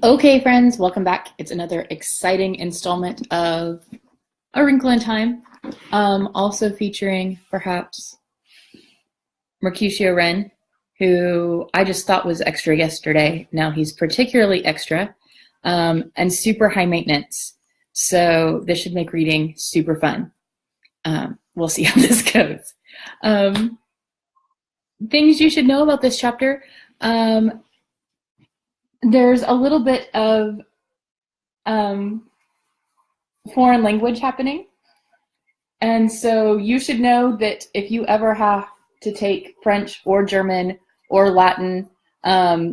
Okay, friends, welcome back. It's another exciting installment of A Wrinkle in Time, also featuring perhaps Mercutio Wren, who I just thought was extra yesterday. Now he's particularly extra and super high maintenance. So this should make reading super fun. We'll see how this goes. Things you should know about this chapter. There's a little bit of foreign language happening. And so you should know that if you ever have to take French or German or Latin,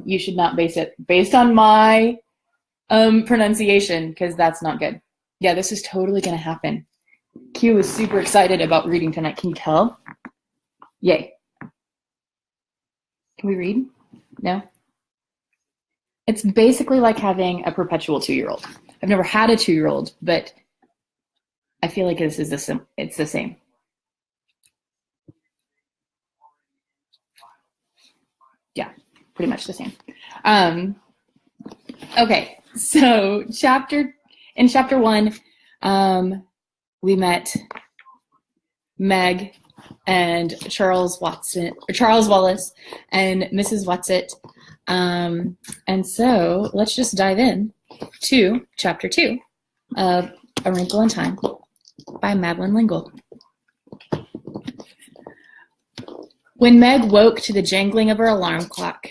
you should not base it based on my pronunciation, because that's not good. Yeah, this is totally going to happen. Q is super excited about reading tonight. Can you tell? Yay. Can we read? No? It's basically like having a perpetual 2-year-old. I've never had a 2-year-old, but I feel like it's the same. Yeah, pretty much the same. Okay, so in chapter 1, we met Meg and Charles Wallace and Mrs. Watson. And so let's just dive in to chapter 2 of A Wrinkle in Time by Madeleine L'Engle. When Meg woke to the jangling of her alarm clock,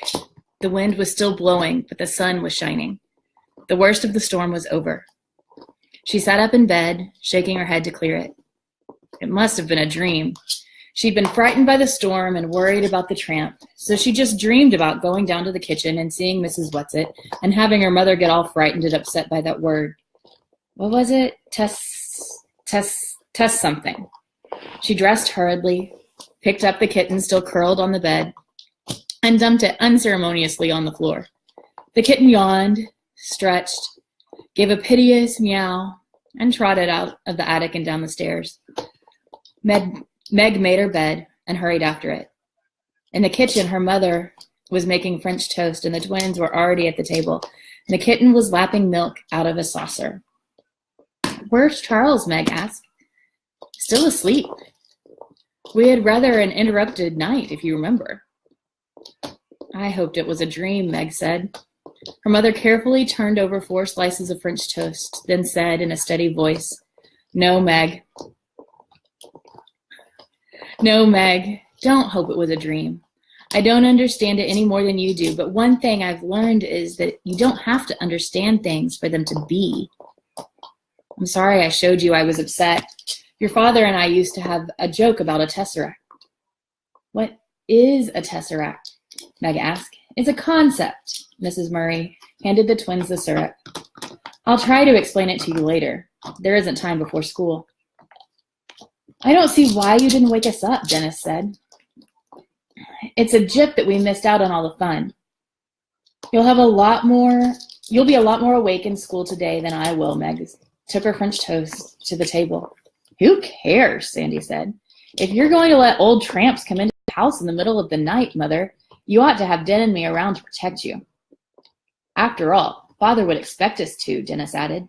the wind was still blowing, but the sun was shining. The worst of the storm was over. She sat up in bed, shaking her head to clear it. It must have been a dream. She'd been frightened by the storm and worried about the tramp, so she just dreamed about going down to the kitchen and seeing Mrs. Whatsit and having her mother get all frightened and upset by that word. What was it? Tess something. She dressed hurriedly, picked up the kitten still curled on the bed, and dumped it unceremoniously on the floor. The kitten yawned, stretched, gave a piteous meow, and trotted out of the attic and down the stairs. Meg made her bed and hurried after it. In the kitchen, her mother was making French toast, and the twins were already at the table. The kitten was lapping milk out of a saucer. "Where's Charles?" Meg asked. "Still asleep. We had rather an interrupted night, if you remember." "I hoped it was a dream," Meg said. Her mother carefully turned over 4 slices of French toast, then said in a steady voice, No, Meg, don't hope it was a dream. I don't understand it any more than you do, but one thing I've learned is that you don't have to understand things for them to be. I'm sorry I showed you I was upset. Your father and I used to have a joke about a tesseract." "What is a tesseract?" Meg asked. "It's a concept." Mrs. Murray handed the twins the syrup. "I'll try to explain it to you later. There isn't time before school." "I don't see why you didn't wake us up," Dennis said. "It's a jip that we missed out on all the fun. You'll be a lot more awake in school today than I will." Meg took her French toast to the table. "Who cares?" Sandy said. "If you're going to let old tramps come into the house in the middle of the night, Mother, you ought to have Den and me around to protect you." "After all, Father would expect us to," Dennis added.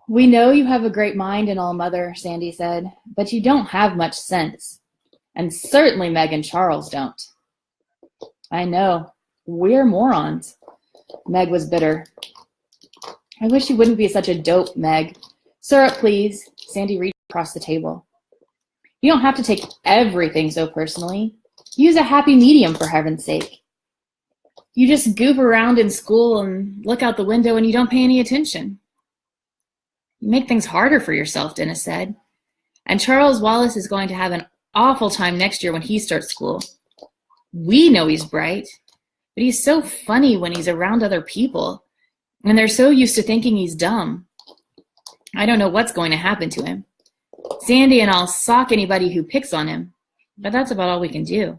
"We know you have a great mind and all, Mother," Sandy said, "but you don't have much sense. And certainly Meg and Charles don't." "I know. We're morons." Meg was bitter. "I wish you wouldn't be such a dope, Meg. Syrup, please." Sandy reached across the table. "You don't have to take everything so personally. Use a happy medium, for heaven's sake. You just goof around in school and look out the window and you don't pay any attention." "You make things harder for yourself," Dennis said. "And Charles Wallace is going to have an awful time next year when he starts school. We know he's bright, but he's so funny when he's around other people, and they're so used to thinking he's dumb. I don't know what's going to happen to him. Sandy and I'll sock anybody who picks on him, but that's about all we can do."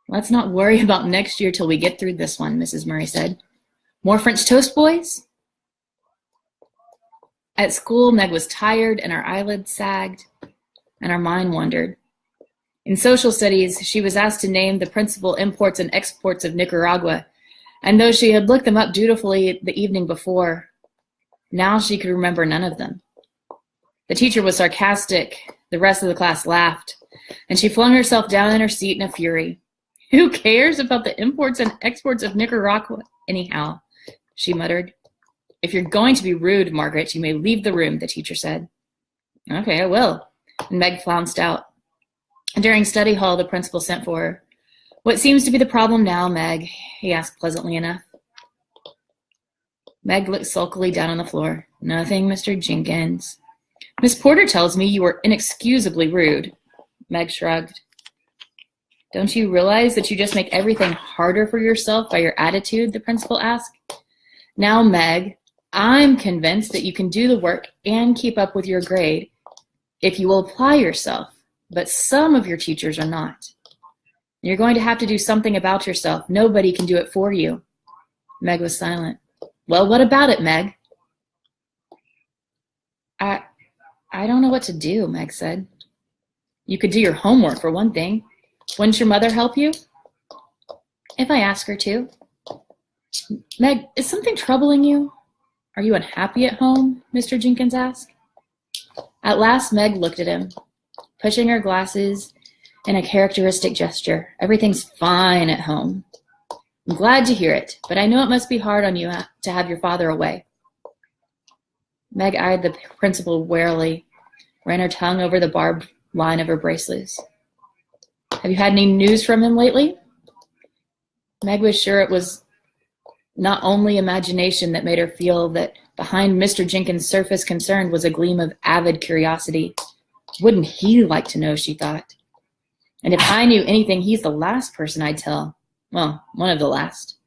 "Let's not worry about next year till we get through this one," Mrs. Murray said. "More French toast, boys?" At school, Meg was tired and her eyelids sagged, and her mind wandered. In social studies, she was asked to name the principal imports and exports of Nicaragua, And though she had looked them up dutifully the evening before, now she could remember none of them. The teacher was sarcastic. The rest of the class laughed, and she flung herself down in her seat in a fury. Who cares about the imports and exports of Nicaragua anyhow? She muttered. If you're going to be rude, Margaret, you may leave the room, the teacher said. Okay, I will. And Meg flounced out. During study hall, the principal sent for her. What seems to be the problem now, Meg? He asked pleasantly enough. Meg looked sulkily down on the floor. Nothing, Mr. Jenkins. Miss Porter tells me you were inexcusably rude. Meg shrugged. Don't you realize that you just make everything harder for yourself by your attitude? The principal asked. Now, Meg, I'm convinced that you can do the work and keep up with your grade if you will apply yourself, but some of your teachers are not. You're going to have to do something about yourself. Nobody can do it for you. Meg was silent. Well, what about it, Meg? I don't know what to do, Meg said. You could do your homework, for one thing. Wouldn't your mother help you? If I ask her to. Meg, is something troubling you? Are you unhappy at home? Mr. Jenkins asked. At last, Meg looked at him, pushing her glasses in a characteristic gesture. Everything's fine at home. I'm glad to hear it, but I know it must be hard on you to have your father away. Meg eyed the principal warily, ran her tongue over the barbed line of her bracelets. Have you had any news from him lately? Meg was sure it was not only imagination that made her feel that behind Mr. Jenkins' surface concern was a gleam of avid curiosity. Wouldn't he like to know, she thought. And if I knew anything, he's the last person I'd tell. Well, one of the last.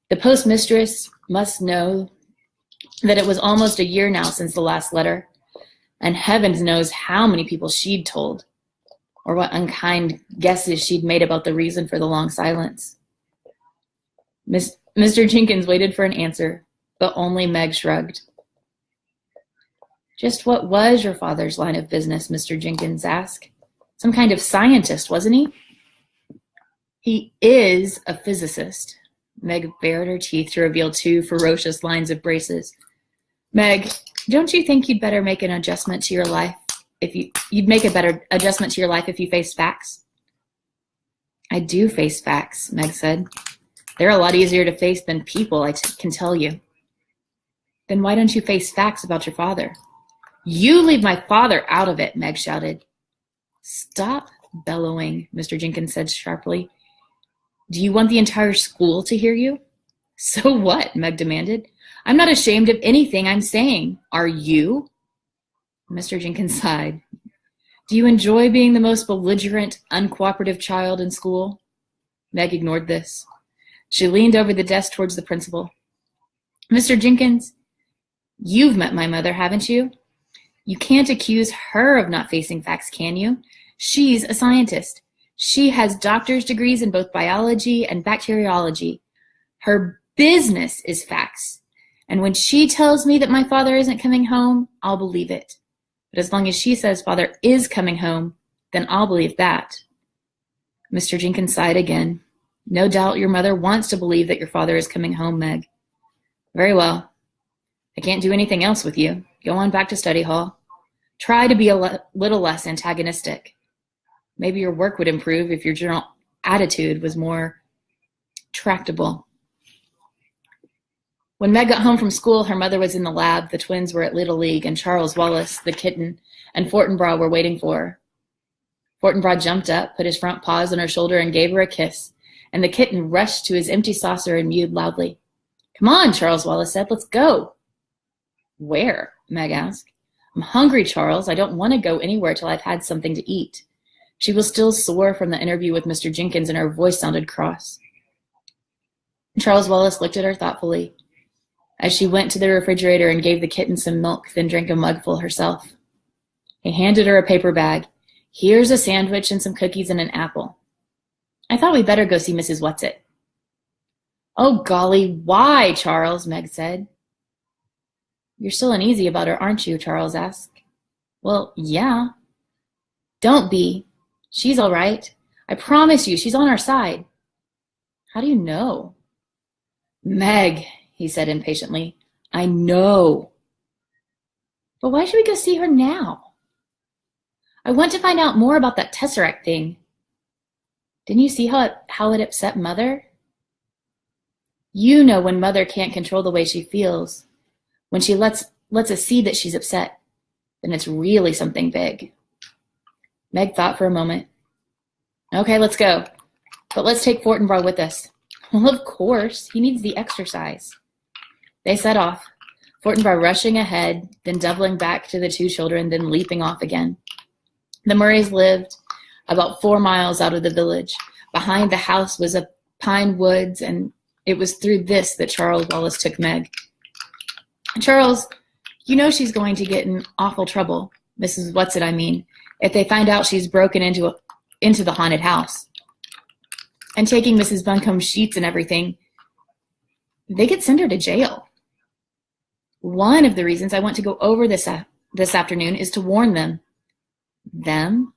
The postmistress must know that it was almost a year now since the last letter, and heavens knows how many people she'd told, or what unkind guesses she'd made about the reason for the long silence. Mr. Jenkins waited for an answer, but only Meg shrugged. Just what was your father's line of business? Mr. Jenkins asked. Some kind of scientist, wasn't he? He is a physicist. Meg bared her teeth to reveal two ferocious lines of braces. Meg, don't you think you'd better make an adjustment to your life you'd make a better adjustment to your life if you faced facts? I do face facts, Meg said. They're a lot easier to face than people, I can tell you. Then why don't you face facts about your father? You leave my father out of it, Meg shouted. Stop bellowing, Mr. Jenkins said sharply. Do you want the entire school to hear you? So what? Meg demanded. I'm not ashamed of anything I'm saying. Are you? Mr. Jenkins sighed. Do you enjoy being the most belligerent, uncooperative child in school? Meg ignored this. She leaned over the desk towards the principal. Mr. Jenkins, you've met my mother, haven't you? You can't accuse her of not facing facts, can you? She's a scientist. She has doctor's degrees in both biology and bacteriology. Her business is facts. And when she tells me that my father isn't coming home, I'll believe it. But as long as she says father is coming home, then I'll believe that. Mr. Jenkins sighed again. No doubt your mother wants to believe that your father is coming home, Meg. Very well. I can't do anything else with you. Go on back to study hall. Try to be a little less antagonistic. Maybe your work would improve if your general attitude was more tractable. When Meg got home from school, her mother was in the lab, the twins were at Little League, and Charles Wallace, the kitten, and Fortinbras were waiting for her. Fortinbras jumped up, put his front paws on her shoulder, and gave her a kiss, and the kitten rushed to his empty saucer and mewed loudly. Come on, Charles Wallace said, let's go. Where? Meg asked. I'm hungry, Charles. I don't want to go anywhere till I've had something to eat. She was still sore from the interview with Mr. Jenkins, and her voice sounded cross. Charles Wallace looked at her thoughtfully as she went to the refrigerator and gave the kitten some milk, then drank a mugful herself. He handed her a paper bag. Here's a sandwich and some cookies and an apple. I thought we'd better go see Mrs. Whatsit. Oh, golly, why, Charles? Meg said. You're still uneasy about her, aren't you? Charles asked. Well, yeah. Don't be. She's all right. I promise you, she's on our side. How do you know? Meg, he said impatiently, I know. But why should we go see her now? I want to find out more about that Tesseract thing. Didn't you see how it upset Mother? You know when Mother can't control the way she feels. When she lets us see that she's upset, then it's really something big. Meg thought for a moment. Okay, let's go. But let's take Fortinbras with us. Well, of course. He needs the exercise. They set off, Fortinbras rushing ahead, then doubling back to the two children, then leaping off again. The Murrays lived about 4 miles out of the village. Behind the house was a pine woods, and it was through this that Charles Wallace took Meg. Charles, you know she's going to get in awful trouble, Mrs. Whatsit, I mean, if they find out she's broken into the haunted house. And taking Mrs. Buncombe's sheets and everything, they could send her to jail. One of the reasons I want to go over this afternoon is to warn them. Them?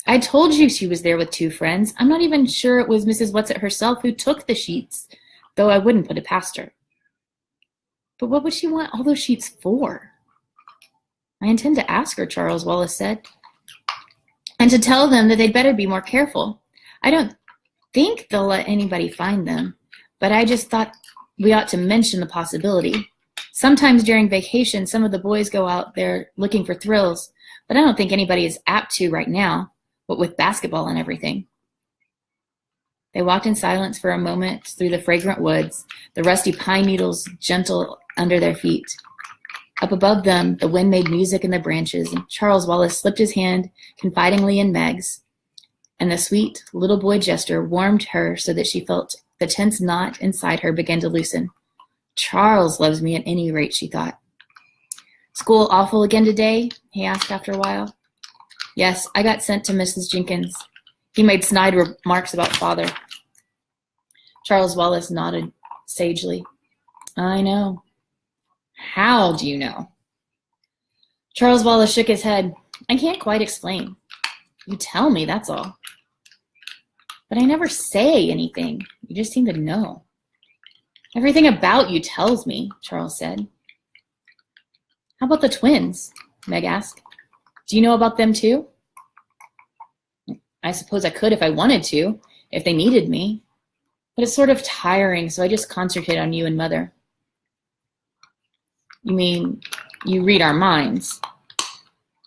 I told you she was there with 2 friends. I'm not even sure it was Mrs. Whatsit herself who took the sheets, though I wouldn't put it past her. But what would she want all those sheets for? I intend to ask her, Charles Wallace said, and to tell them that they'd better be more careful. I don't think they'll let anybody find them, but I just thought we ought to mention the possibility. Sometimes during vacation, some of the boys go out there looking for thrills, but I don't think anybody is apt to right now, what with basketball and everything. They walked in silence for a moment through the fragrant woods, the rusty pine needles gentle under their feet. Up above them, the wind made music in the branches, and Charles Wallace slipped his hand confidingly in Meg's, and the sweet little boy gesture warmed her so that she felt the tense knot inside her begin to loosen. Charles loves me at any rate, she thought. School awful again today? He asked after a while. Yes, I got sent to Mrs. Jenkins. He made snide remarks about Father. Charles Wallace nodded sagely. I know. How do you know? Charles Wallace shook his head. I can't quite explain. You tell me, that's all. But I never say anything. You just seem to know. Everything about you tells me, Charles said. How about the twins? Meg asked. Do you know about them too? I suppose I could if I wanted to, if they needed me. But it's sort of tiring, so I just concentrate on you and Mother. You mean you read our minds?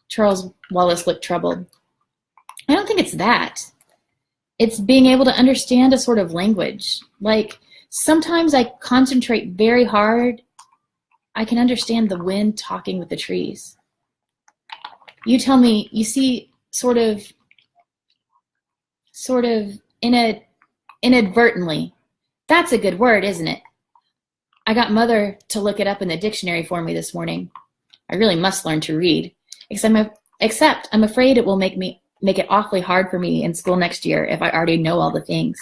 Charles Wallace looked troubled. I don't think it's that. It's being able to understand a sort of language. Like, sometimes I concentrate very hard. I can understand the wind talking with the trees. You tell me, you see, sort of inadvertently. That's a good word, isn't it? I got Mother to look it up in the dictionary for me this morning. I really must learn to read, except I'm afraid it will make it awfully hard for me in school next year if I already know all the things.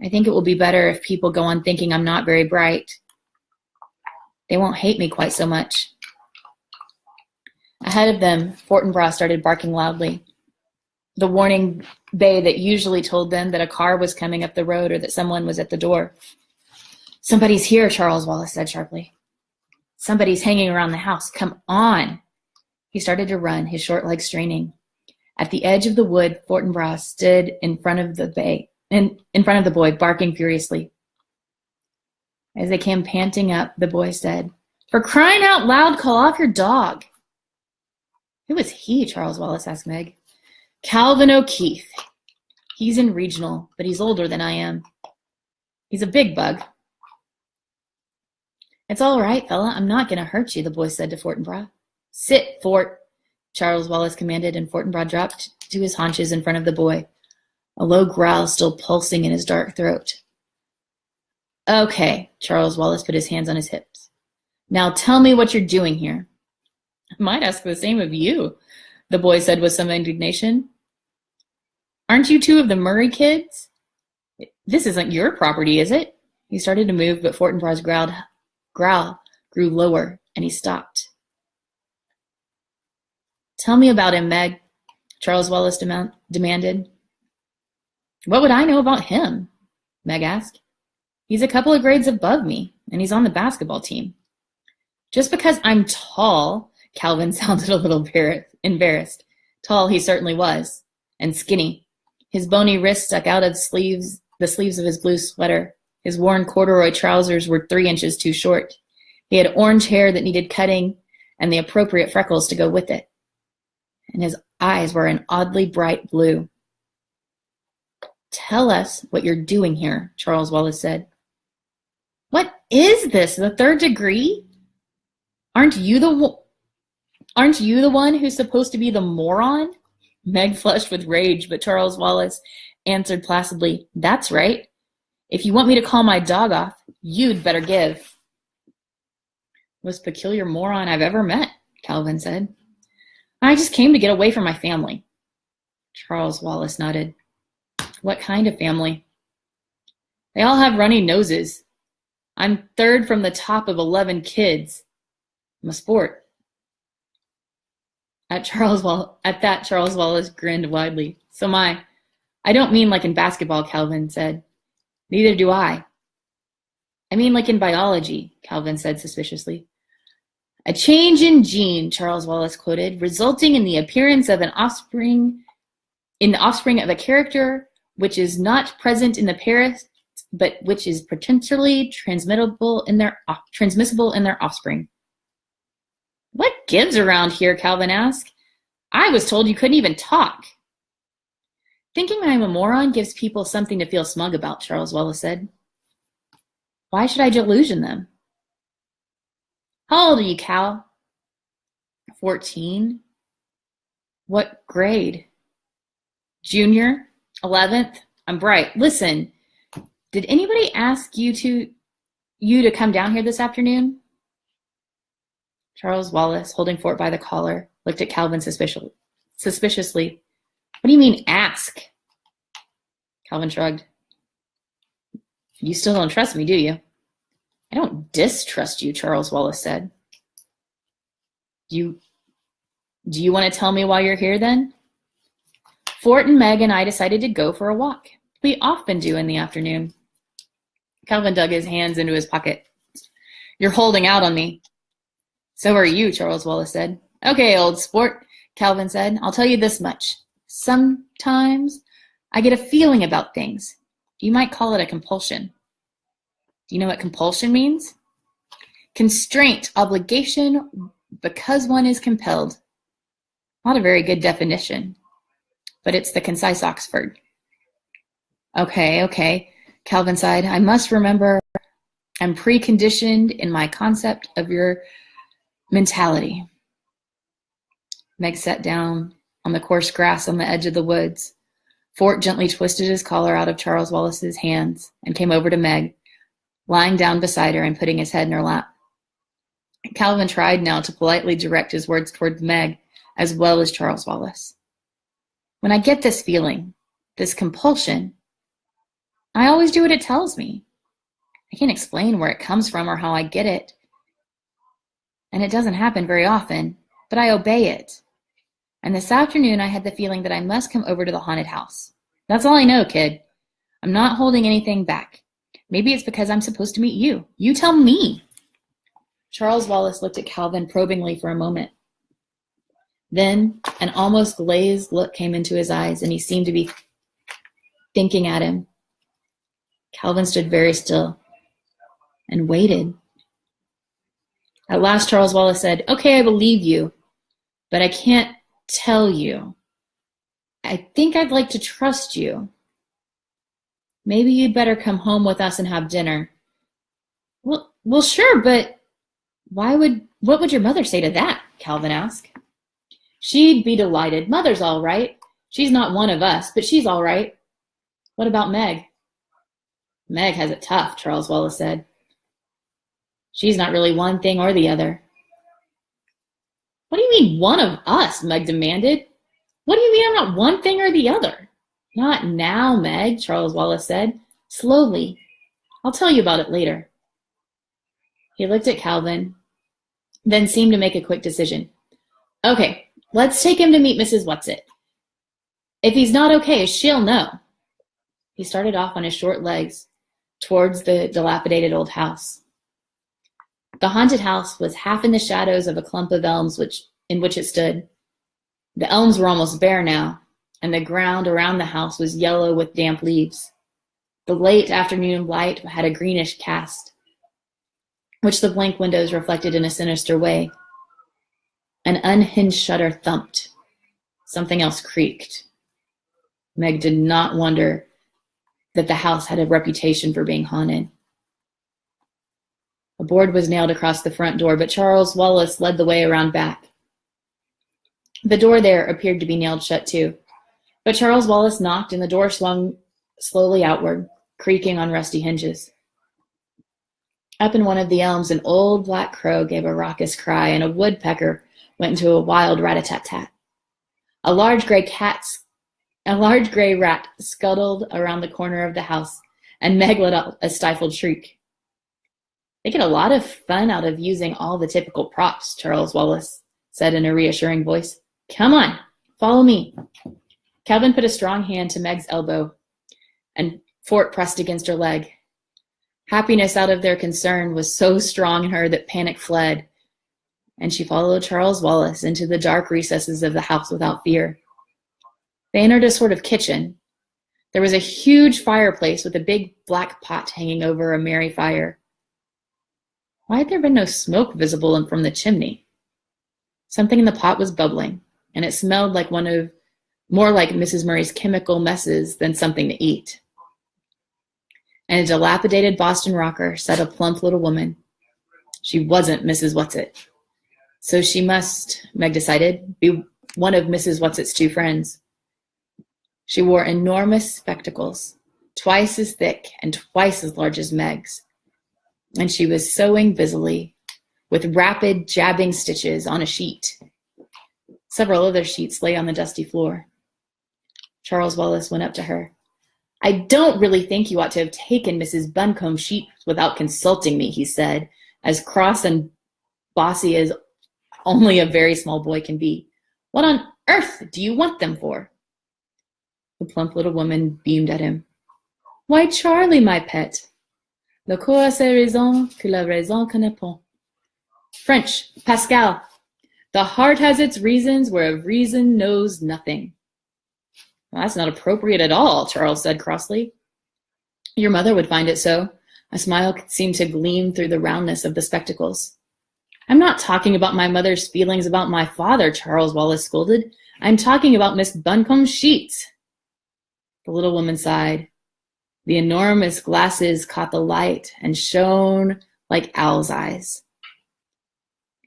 I think it will be better if people go on thinking I'm not very bright. They won't hate me quite so much. Ahead of them, Fortinbras started barking loudly. The warning bay that usually told them that a car was coming up the road or that someone was at the door. Somebody's here, Charles Wallace said sharply. Somebody's hanging around the house. Come on. He started to run, his short legs straining. At the edge of the wood, Fortinbras stood in front of the boy, barking furiously. As they came panting up, the boy said, For crying out loud, call off your dog. Who is he? Charles Wallace asked Meg. Calvin O'Keefe. He's in regional, but he's older than I am. He's a big bug. It's all right, fella. I'm not going to hurt you, the boy said to Fortinbras. Sit, Fort, Charles Wallace commanded, and Fortinbras dropped to his haunches in front of the boy, a low growl still pulsing in his dark throat. Okay, Charles Wallace put his hands on his hips. Now tell me what you're doing here. I might ask the same of you, the boy said with some indignation. Aren't you 2 of the Murray kids? This isn't your property, is it? He started to move, but Fortinbras' growl grew lower, and he stopped. Tell me about him, Meg, Charles Wallace demanded. What would I know about him? Meg asked. He's a couple of grades above me, and he's on the basketball team. Just because I'm tall, Calvin sounded a little embarrassed. Tall he certainly was, and skinny. His bony wrists stuck out of the sleeves of his blue sweater. His worn corduroy trousers were 3 inches too short. He had orange hair that needed cutting and the appropriate freckles to go with it. And his eyes were an oddly bright blue. "Tell us what you're doing here," Charles Wallace said. "What is this, the 3rd degree? Aren't you the one who's supposed to be the moron?" Meg flushed with rage, but Charles Wallace answered placidly, "That's right. If you want me to call my dog off, you'd better give." "Most peculiar moron I've ever met," Calvin said. "I just came to get away from my family." Charles Wallace nodded. "What kind of family?" "They all have runny noses. I'm 3rd from the top of 11 kids. I'm a sport." At that, Charles Wallace grinned widely. "So am I. I don't mean like in basketball," Calvin said. "Neither do I." "I mean like in biology," Calvin said suspiciously. "A change in gene," Charles Wallace quoted, "resulting in the appearance of the offspring of a character which is not present in the parents, but which is potentially transmissible in their offspring." "What gives around here?" Calvin asked. "I was told you couldn't even talk." "Thinking I'm a moron gives people something to feel smug about," Charles Wallace said. "Why should I delusion them?" "How old are you, Cal?" 14. "What grade?" "Junior. 11th. I'm bright. Listen, did anybody ask you to come down here this afternoon?" Charles Wallace, holding Fort by the collar, looked at Calvin suspiciously. "What do you mean, ask?" Calvin shrugged. "You still don't trust me, do you?" "I don't distrust you," Charles Wallace said. Do you want to tell me why you're here then?" "Fort and Meg and I decided to go for a walk. We often do in the afternoon." Calvin dug his hands into his pocket. "You're holding out on me." "So are you," Charles Wallace said. "Okay, old sport," Calvin said. "I'll tell you this much. Sometimes I get a feeling about things. You might call it a compulsion." "Do you know what compulsion means?" "Constraint, obligation, because one is compelled." Not a very good definition, but it's the concise Oxford. Okay, Calvin sighed. "I must remember I'm preconditioned in my concept of your mentality." Meg sat down on the coarse grass on the edge of the woods. Fort gently twisted his collar out of Charles Wallace's hands and came over to Meg, lying down beside her and putting his head in her lap. Calvin tried now to politely direct his words towards Meg as well as Charles Wallace. "When I get this feeling, this compulsion, I always do what it tells me. I can't explain where it comes from or how I get it. And it doesn't happen very often, but I obey it. And this afternoon I had the feeling that I must come over to the haunted house. That's all I know, kid. I'm not holding anything back. Maybe it's because I'm supposed to meet you. You tell me." Charles Wallace looked at Calvin probingly for a moment. Then an almost glazed look came into his eyes, and he seemed to be thinking at him. Calvin stood very still and waited. At last, Charles Wallace said, "Okay, I believe you, but I can't tell you. I think I'd like to trust you. Maybe you'd better come home with us and have dinner." Well, sure, but what would your mother say to that?" Calvin asked. "She'd be delighted. Mother's all right. She's not one of us, but she's all right." "What about Meg?" "Meg has it tough," Charles Wallace said. "She's not really one thing or the other." "What do you mean, one of us?" Meg demanded. "What do you mean I'm not one thing or the other?" "Not now, Meg," Charles Wallace said. "Slowly. I'll tell you about it later." He looked at Calvin, then seemed to make a quick decision. "Okay, let's take him to meet Mrs. Whatsit. If he's not okay, she'll know." He started off on his short legs, towards the dilapidated old house. The haunted house was half in the shadows of a clump of elms in which it stood. The elms were almost bare now, and the ground around the house was yellow with damp leaves. The late afternoon light had a greenish cast, which the blank windows reflected in a sinister way. An unhinged shutter thumped. Something else creaked. Meg did not wonder that the house had a reputation for being haunted. A board was nailed across the front door, but Charles Wallace led the way around back. The door there appeared to be nailed shut too, but Charles Wallace knocked and the door swung slowly outward, creaking on rusty hinges. Up in one of the elms, an old black crow gave a raucous cry, and a woodpecker went into a wild rat-a-tat-tat. A large gray rat scuttled around the corner of the house, and Meg let out a stifled shriek. They get a lot of fun out of using all the typical props, Charles Wallace said in a reassuring voice. Come on, follow me. Calvin put a strong hand to Meg's elbow, and Fort pressed against her leg. Happiness out of their concern was so strong in her that panic fled, and she followed Charles Wallace into the dark recesses of the house without fear. They entered a sort of kitchen. There was a huge fireplace with a big black pot hanging over a merry fire. Why had there been no smoke visible from the chimney? Something in the pot was bubbling, and it smelled like more like Mrs. Murray's chemical messes than something to eat. In a dilapidated Boston rocker sat a plump little woman. She wasn't Mrs. Whatsit. So she must, Meg decided, be one of Mrs. Whatsit's two friends. She wore enormous spectacles, twice as thick and twice as large as Meg's, and she was sewing busily with rapid jabbing stitches on a sheet. Several other sheets lay on the dusty floor. Charles Wallace went up to her. I don't really think you ought to have taken Mrs. Buncombe's sheets without consulting me, he said, as cross and bossy as only a very small boy can be. What on earth do you want them for? The plump little woman beamed at him. Why, Charlie, my pet. Le coeur a ses raisons que la raison connaît point. French, Pascal. The heart has its reasons where reason knows nothing. Well, that's not appropriate at all, Charles said crossly. Your mother would find it so. A smile seemed to gleam through the roundness of the spectacles. I'm not talking about my mother's feelings about my father, Charles Wallace scolded. I'm talking about Miss Buncombe's sheets. The little woman sighed. The enormous glasses caught the light and shone like owl's eyes.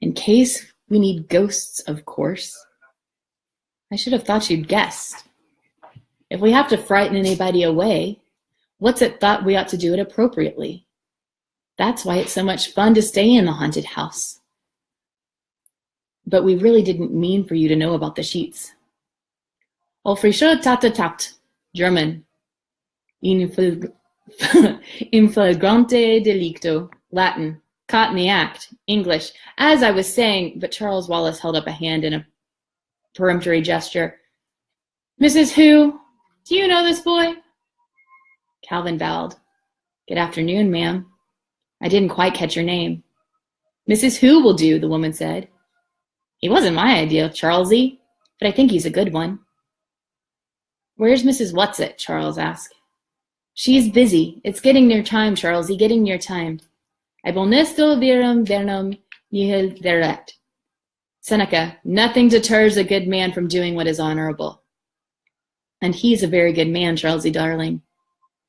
In case we need ghosts, of course. I should have thought you'd guessed. If we have to frighten anybody away, what's it thought we ought to do it appropriately? That's why it's so much fun to stay in the haunted house. But we really didn't mean for you to know about the sheets. Au frische tat, German. In flagrante delicto, Latin. Caught in the act, English. As I was saying, but Charles Wallace held up a hand in a peremptory gesture. Mrs. Who? Do you know this boy? Calvin bowed. Good afternoon, ma'am. I didn't quite catch your name. Mrs. Who will do, the woman said. He wasn't my idea, Charlesy, but I think he's a good one. Where's Mrs. Whatsit? Charles asked. She's busy. It's getting near time, Charlesy, getting near time. Ab honesto virum vernum nihil deret. Seneca, nothing deters a good man from doing what is honorable. And he's a very good man, Charlesy darling.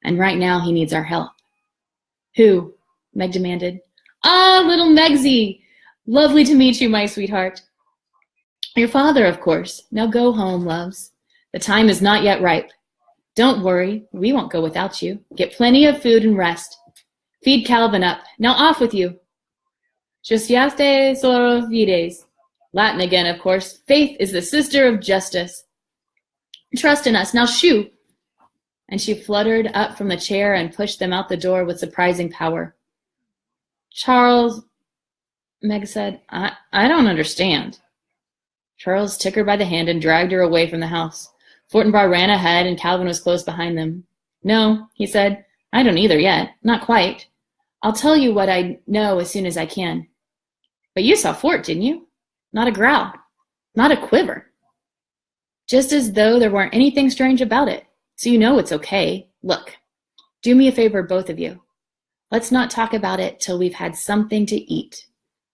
And right now he needs our help. Who? Meg demanded. Ah, little Megsy! Lovely to meet you, my sweetheart. Your father, of course. Now go home, loves. The time is not yet ripe. Don't worry, we won't go without you. Get plenty of food and rest. Feed Calvin up. Now off with you. Justiaste soro fides. Latin again, of course. Faith is the sister of justice. Trust in us. Now shoo. And she fluttered up from the chair and pushed them out the door with surprising power. Charles, Meg said, I don't understand. Charles took her by the hand and dragged her away from the house. Fortinbras ran ahead and Calvin was close behind them. No, he said, I don't either yet. Not quite. I'll tell you what I know as soon as I can. But you saw Fort, didn't you? Not a growl. Not a quiver. Just as though there weren't anything strange about it. So you know it's okay. Look, do me a favor, both of you. Let's not talk about it till we've had something to eat.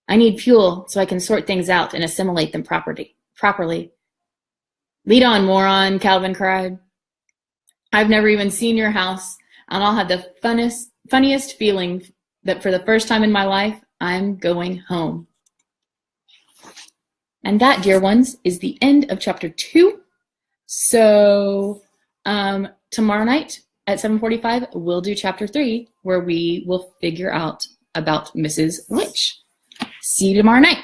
I need fuel so I can sort things out and assimilate them properly. Lead on, moron, Calvin cried. I've never even seen your house, and I'll have the funniest feeling that for the first time in my life, I'm going home. And that, dear ones, is the end of chapter 2. So tomorrow night at 7:45, we'll do chapter 3, where we will figure out about Mrs. Witch. See you tomorrow night.